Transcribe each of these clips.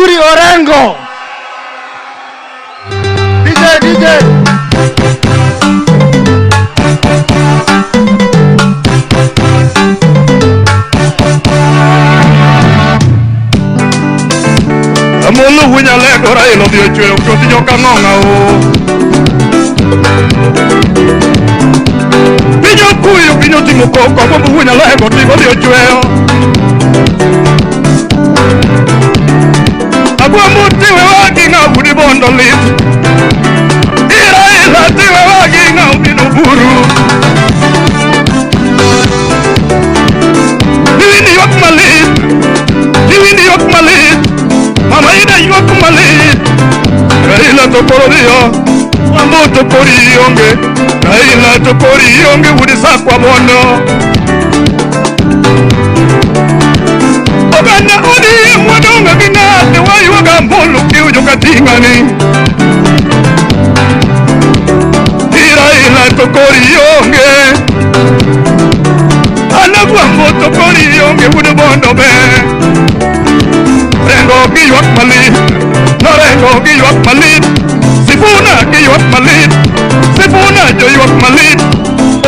Makuri Orengo. DJ. Amolo winya lego raila dio chwe okoti joka ngonga o. Pinyo kuyo pinyo timo koko bombo winya lego timo dio chwe. Abua mutiwe wagi nga udi bondo lit. Iraila tiwe wagi nga udi uhuru. Niwini yok malit. Niwini yok malit. Mama ina yok malit. Raila tokorodio. Mambo tokorionge. Raila tokorionge udi sakwa bondo. Ogana ODM wadonga ginate wayu wagambolo kiu joka tingani. Raila tokorionge. Anagwa moto korionge udi bondo be. Orengo giywak malit, Orengo giywak malit, Sifuna giywak malit, Sifuna giywak malit,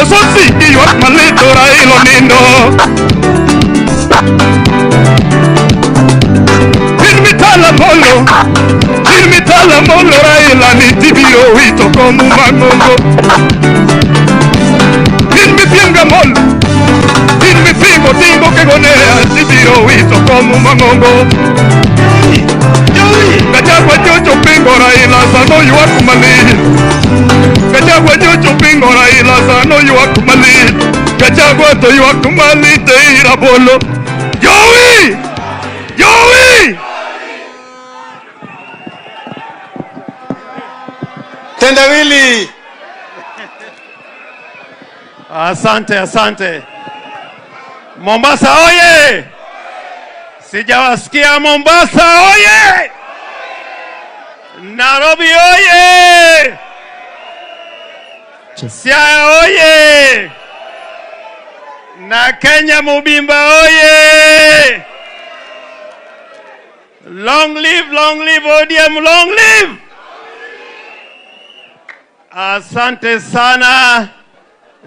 Ososi giywak malit, Raila nindo. Ilmitala molo, Raila ni tibio hito komu mangongo. Ilmipienga molo, ilmipingo tingo kegonea tibio hito komu mangongo. Kachagwa jojo pingo Raila sano yuak malit. Kachagwa jojo pingo Raila sano yuak malit. Kachagwa to yuak malit ira bolo. Joey! Tendawili. Asante. Mombasa oye! Sijawasikia Mombasa oye! Nairobi oye! Siaya oye! Na Kenya Mubimba oye! Long live ODM, long live! Asante sana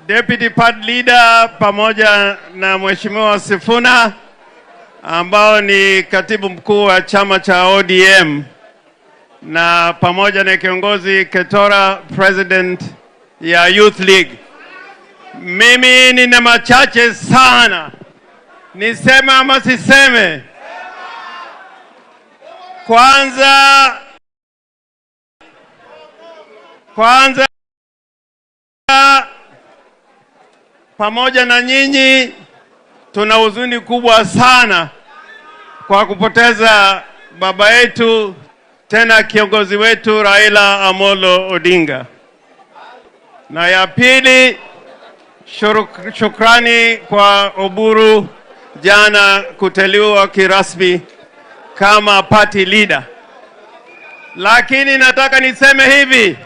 Deputy Party Leader pamoja na Mheshimiwa Sifuna ambao ni katibu mkuu wa chama cha ODM na pamoja na kiongozi Ketora, president ya Youth League. Mimi nina machache sana. Niseme ama siseme? Kwanza pamoja na nyinyi tuna huzuni kubwa sana kwa kupoteza baba yetu tena kiongozi wetu Raila Amolo Odinga. Na ya pili, shukrani kwa Oburu jana kuteuliwa kirasmi kama party leader. Lakini nataka niseme hivi,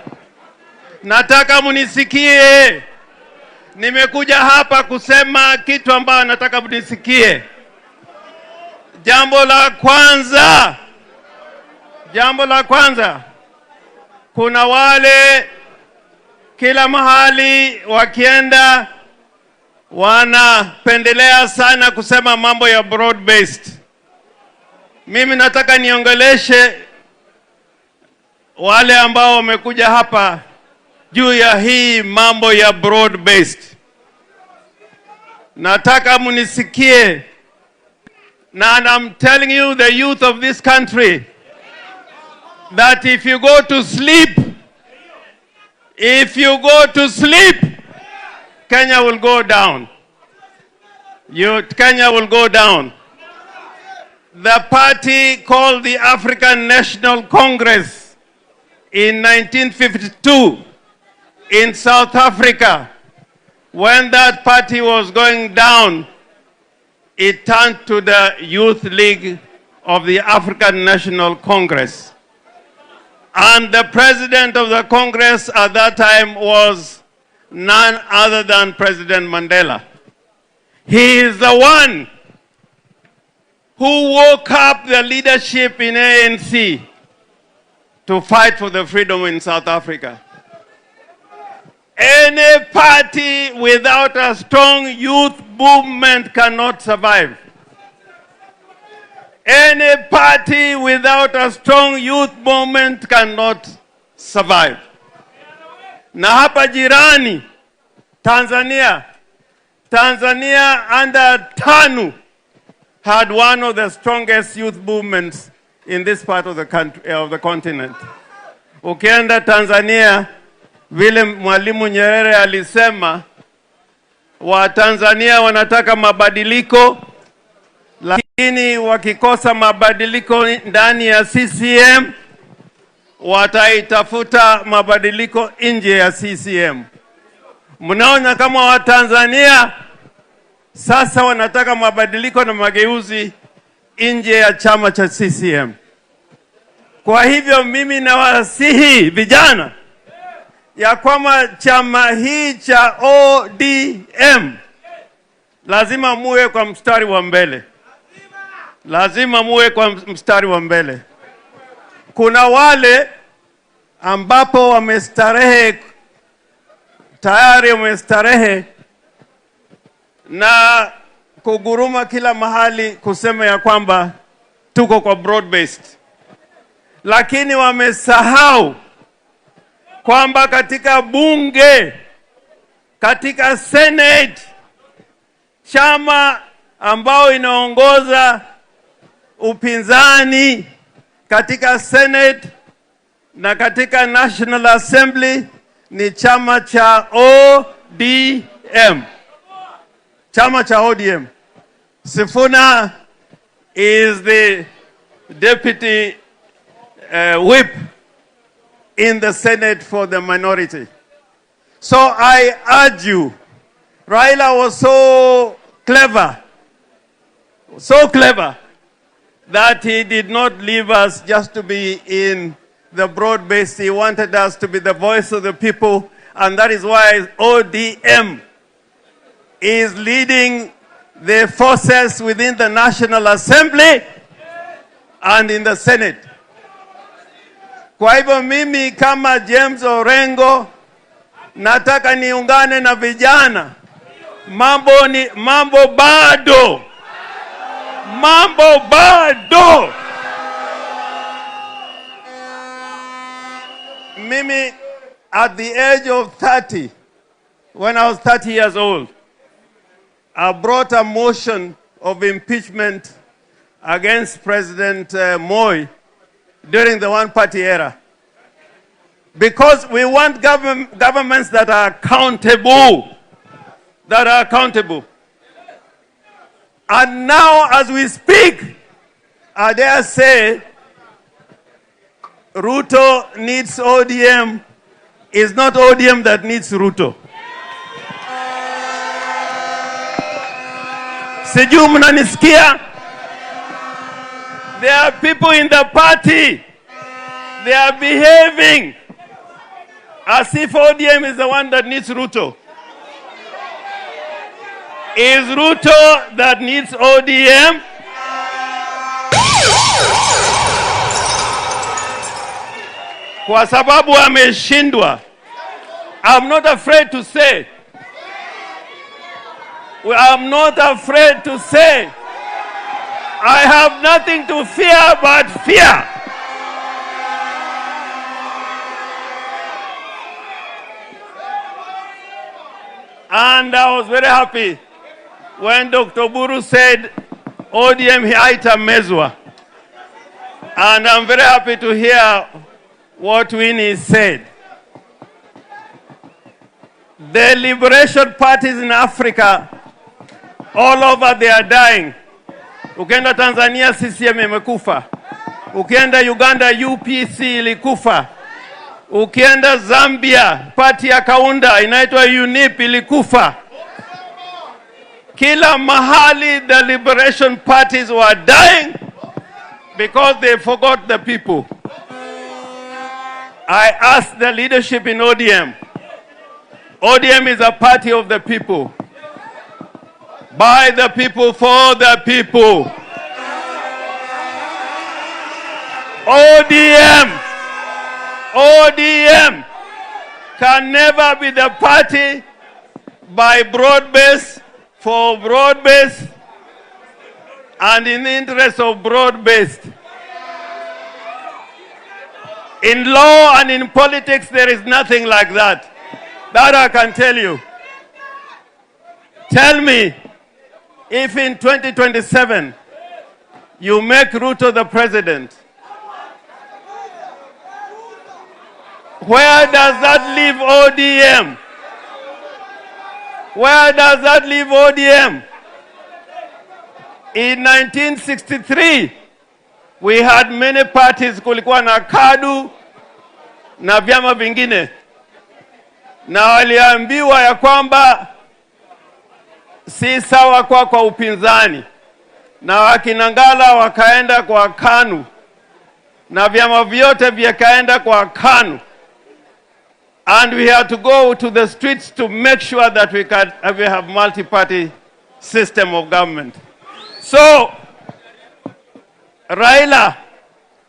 nataka munisikie. Nimekuja hapa kusema kitu ambacho nataka munisikie. Jambo la kwanza, kuna wale kila mahali wakienda wanapendelea sana kusema mambo ya broad based. Mimi nataka niongeleshe wale ambao wamekuja hapa juu ya hii mambo ya broad based. Nataka munisikie, and I'm telling you, the youth of this country, that if you go to sleep, Kenya will go down. Kenya will go down. The party called the African National Congress in 1952 in South Africa, when that party was going down, it turned to the Youth League of the African National Congress. And the president of the Congress at that time was none other than President Mandela. He is the one who woke up the leadership in ANC to fight for the freedom in South Africa. Any party without a strong youth movement cannot survive. Any party without a strong youth movement cannot survive. Na hapa jirani, Tanzania under TANU had one of the strongest youth movements in this part of the country, of the continent. Ukienda Tanzania, vile Mwalimu Nyerere alisema, Watanzania wanataka mabadiliko, lakini wakikosa mabadiliko ndani ya CCM, wataitafuta mabadiliko nje ya CCM. Mnaona kama Watanzania sasa wanataka mabadiliko na mageuzi nje ya chama cha CCM. Kwa hivyo mimi nawasihi vijana ya kwamba chama hii cha ODM lazima muwe kwa mstari wa mbele. Lazima muwe kwa mstari wa mbele. Kuna wale ambapo wamestarehe, tayari wamestarehe na kuguruma kila mahali kusema ya kwamba tuko kwa broad based. Lakini wamesahau kwamba katika bunge, katika Senate, chama ambao inaongoza upinzani katika Senate na katika National Assembly ni chama cha ODM. Chama cha ODM. Sifuna is the deputy whip in the Senate for the minority. So I urge you, Raila was so clever that he did not leave us just to be in the broad base. He wanted us to be the voice of the people, and that is why ODM is leading the forces within the National Assembly and in the Senate. Kwa hivyo mimi kama James Orengo nataka niungane na vijana. Mambo bado. Mimi at the age of 30, when I was 30 years old, I brought a motion of impeachment against President Moi during the one-party era. Because we want governments that are accountable. And now as we speak, I dare say, Ruto needs ODM. It's not ODM that needs Ruto. Sijui mnanisikia? There are people in the party. They are behaving as if ODM is the one that needs Ruto. Is Ruto that needs ODM? Kwa sababu ameshindwa. I'm not afraid to say. I'm not afraid to say. I have nothing to fear but fear. And I was very happy when Dr. Buru said ODM haitamezwa. And I'm very happy to hear what Winnie said. The liberation parties in Africa, all over, they are dying. Ukienda Tanzania, CCM imekufa. Ukienda Uganda, UPC ilikufa. Ukienda Zambia, party ya Kaunda inaitwa UNIP ilikufa. Kila mahali the liberation parties were dying because they forgot the people. I asked the leadership in ODM. ODM is a party of the people. By the people, for the people. ODM can never be the party by broad-based, for broad-based, and in the interest of broad-based. In law and in politics, there is nothing like that. That I can tell you. Tell me, if in 2027, you make Ruto the president, where does that leave ODM? Where does that leave ODM? In 1963, we had many parties, kulikuwa na KADU na vyama vingine. Na waliambiwa ya kwamba si sawa kwa upinzani. Na wakinangala wakaenda kwa KANU. Na vyama vyote vyakaenda kwa KANU. And we had to go to the streets to make sure that we have multi-party system of government. So, Raila,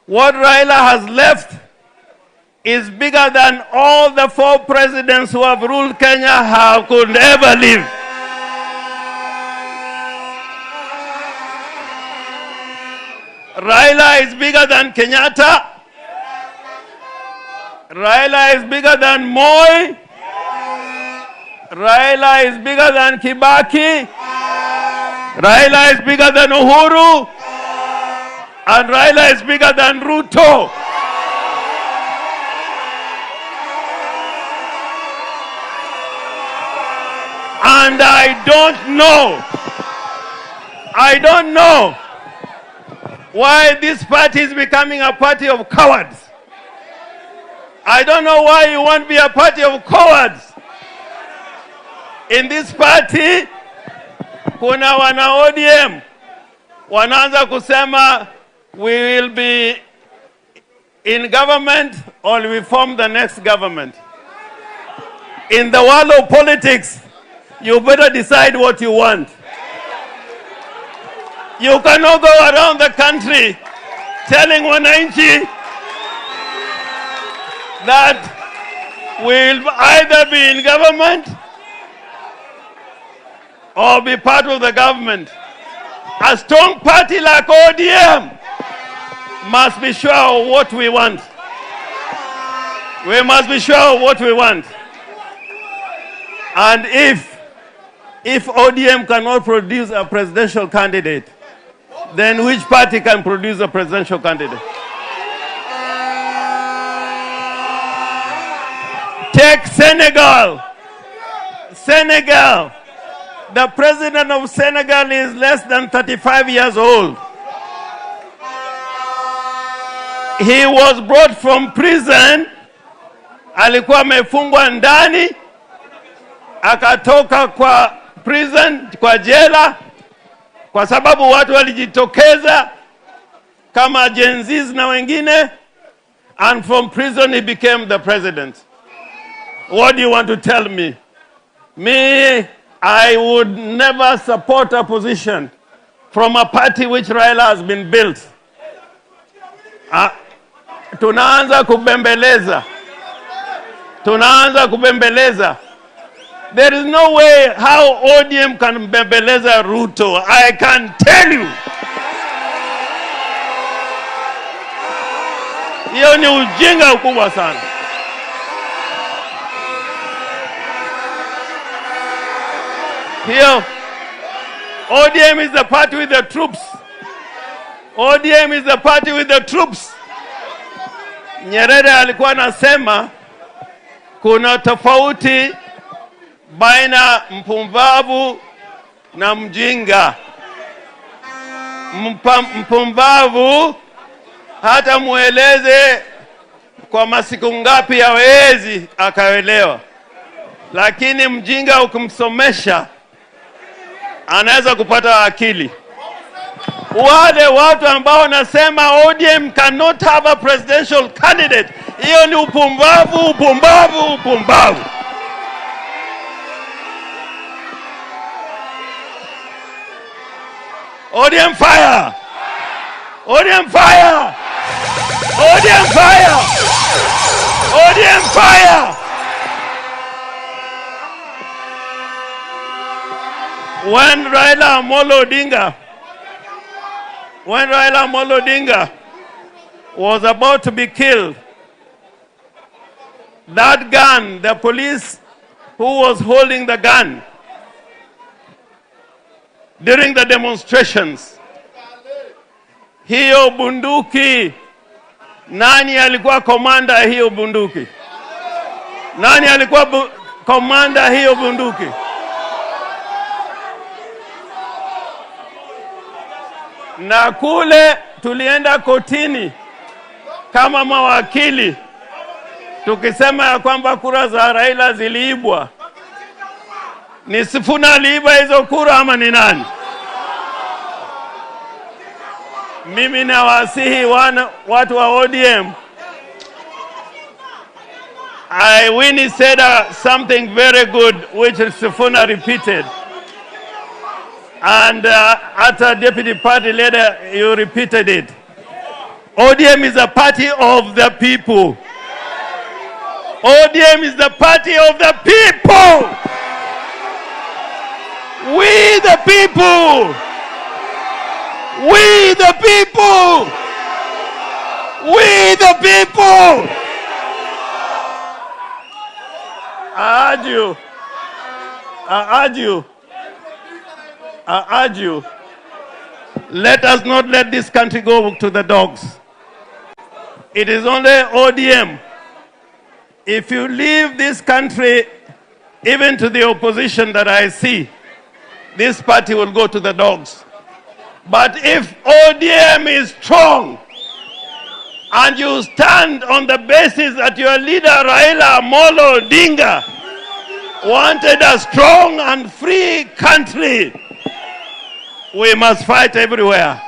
what Raila has left is bigger than all the 4 presidents who have ruled Kenya could ever live. Raila is bigger than Kenyatta. Raila is bigger than Moi. Raila is bigger than Kibaki. Raila is bigger than Uhuru. And Raila is bigger than Ruto. And I don't know why this party is becoming a party of cowards. I don't know why you want to be a party of cowards. In this party, kuna wana ODM wanaanza kusema we will be in government or we form the next government. In the world of politics, you better decide what you want. You cannot go around the country telling wananchi that we'll either be in government or be part of the government. A strong party like ODM must be sure of what we want. We must be sure of what we want. And if ODM cannot produce a presidential candidate, then which party can produce a presidential candidate? Take Senegal. Senegal. The president of Senegal is less than 35 years old. He was brought from prison. Alikuwa amefungwa ndani. Akatoka kwa prison, kwa jela. Kwa sababu watu walijitokeza kama Gen Zs na wengine. And from prison he became the president. What do you want to tell me? Me, I would never support a position from a party which Raila has been built. Tunaanza kubembeleza. Tunaanza kubembeleza. There is no way how ODM can bembeleza Ruto. I can tell you. Hiyo ni ujinga ukubwa sana. Here, ODM is the party with the troops. ODM is the party with the troops. Nyerere alikuwa anasema kuna tofauti baina mpumbavu na mjinga. Mpumbavu hata mueleze kwa masiku ngapi hawezi akaelewa. Lakini mjinga ukimsomesha anaweza kupata akili. Wale watu ambao nasema ODM cannot have a presidential candidate, hiyo ni upumbavu, upumbavu, upumbavu. ODM fire! ODM fire! ODM fire! ODM fire! When Raila Amolo Odinga was about to be killed, that gun, the police who was holding the gun during the demonstrations, hiyo bunduki, nani alikuwa komanda hiyo bunduki? Nani alikuwa komanda hiyo bunduki? Na kule tulienda kotini kama mawakili tukisema ya kwamba kura za Raila ziliibwa. Ni Sifuna aliiba hizo kura ama ni nani? Mimi nawasihi watu wa ODM. Winnie said something very good which Sifuna repeated. And at a deputy party leader, you repeated it. ODM is a party of the people. ODM is the party of the people. We the people. We the people. We the people. I urge you, let us not let this country go to the dogs. It is only ODM. If you leave this country, even to the opposition that I see, this party will go to the dogs. But if ODM is strong, and you stand on the basis that your leader Raila Amolo Odinga wanted a strong and free country, we must fight everywhere.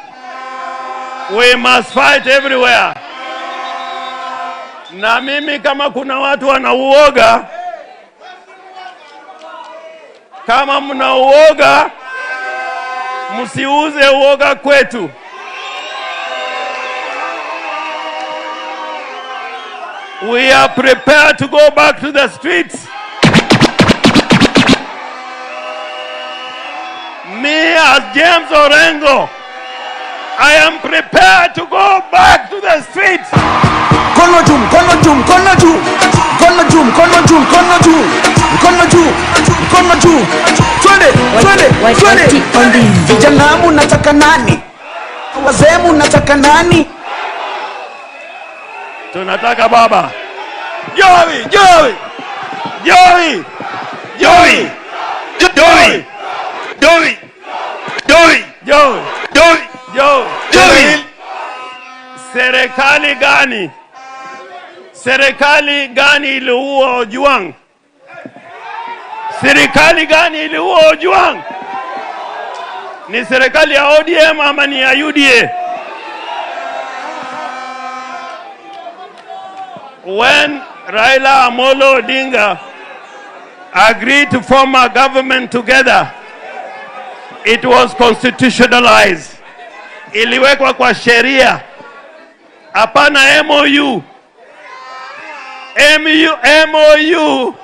We must fight everywhere. Na mimi kama kuna watu wanauoga, kama mnauoga, msiuze uoga kwetu. We are prepared to go back to the streets. Me as James Orengo, I am prepared to go back to the streets. Kono jum, kono jum, kono jum, kono jum, kono jum, kono jum, kono jum, kono jum. Twende. Vijana mnataka nani? Wazee mnataka nani? Tunataka baba. Joey. Serikali gani iliua Ojwang? Serikali gani iliua Ojwang? Ni serikali ya ODM ama ni ya UDA? When Raila Amolo Odinga agreed to form a government together, it was constitutionalized. Iliwekwa kwa sheria. Hapana MOU. MOU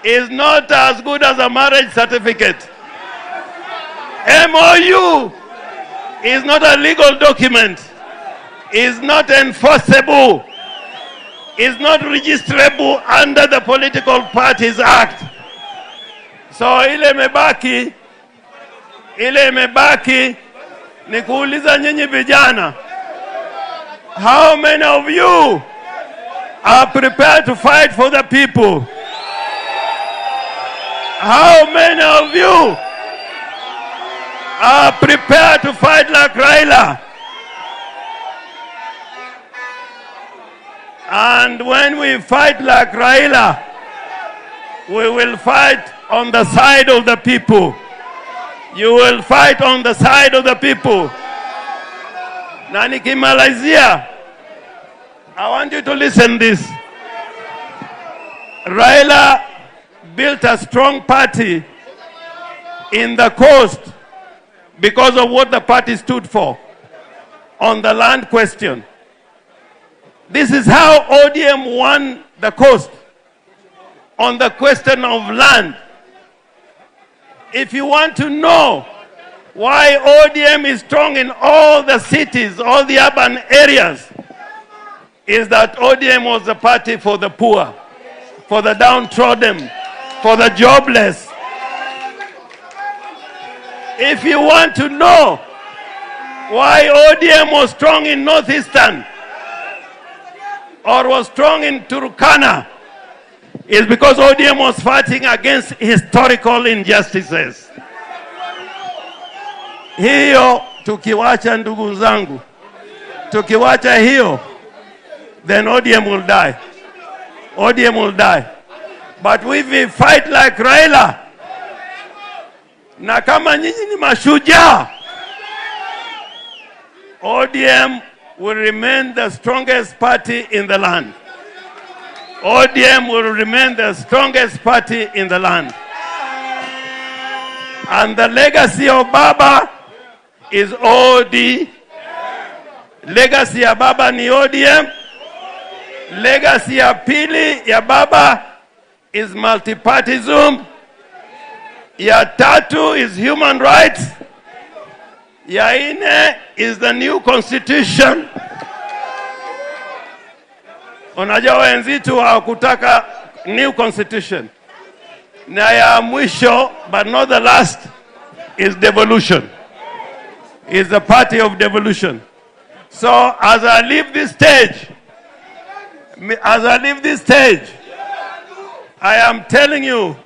is not as good as a marriage certificate. MOU is not a legal document. Is not enforceable. Is not registrable under the Political Parties Act. So ile imebaki ni kuuliza nyinyi vijana, how many of you are prepared to fight for the people? How many of you are prepared to fight like Raila? And when we fight like Raila, we will fight on the side of the people. You will fight on the side of the people. Na nikimalizia, I want you to listen this. Raila built a strong party in the coast because of what the party stood for on the land question. This is how ODM won the coast on the question of land. If you want to know why ODM is strong in all the cities, all the urban areas, is that ODM was the party for the poor, for the downtrodden, for the jobless. If you want to know why ODM was strong in Northeastern or was strong in Turkana, is because ODM was fighting against historical injustices. Hiyo tukiwacha ndugu zangu, tukiwacha hiyo, then ODM will die. ODM will die. But if we fight like Raila, na kama nyinyi ni mashujaa, ODM will remain the strongest party in the land. ODM will remain the strongest party in the land. And the legacy of Baba is OD. Legacy ya Baba ni ODM. Legacy ya pili ya Baba is multipartyism. Ya tatu is human rights. Ya ine is the new constitution. Unajua wenzitu hawakutaka new constitution. Na ya mwisho, but not the last, is devolution. Is the party of devolution. So as I leave this stage, I am telling you,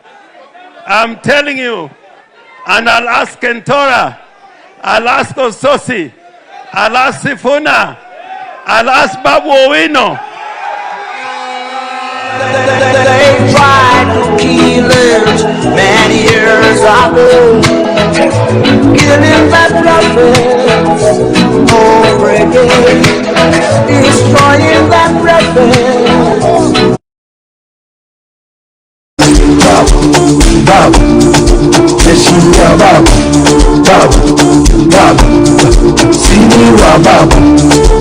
and I'll ask Kentora, I'll ask Ososi, I'll ask Sifuna, I'll ask Babu Owino. They tried to kill us many years ago, killing that prophets over again, destroying that prophets. Baba, Yeshua Baba, Baba, Siniwa Baba,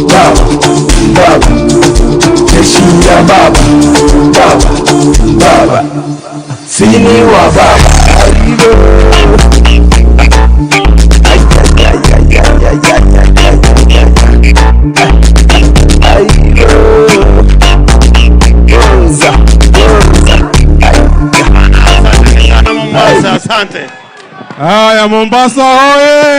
Baba, Yeshua Baba, Baba, Siniwa Baba. Asante. Haya, Mombasa hoye!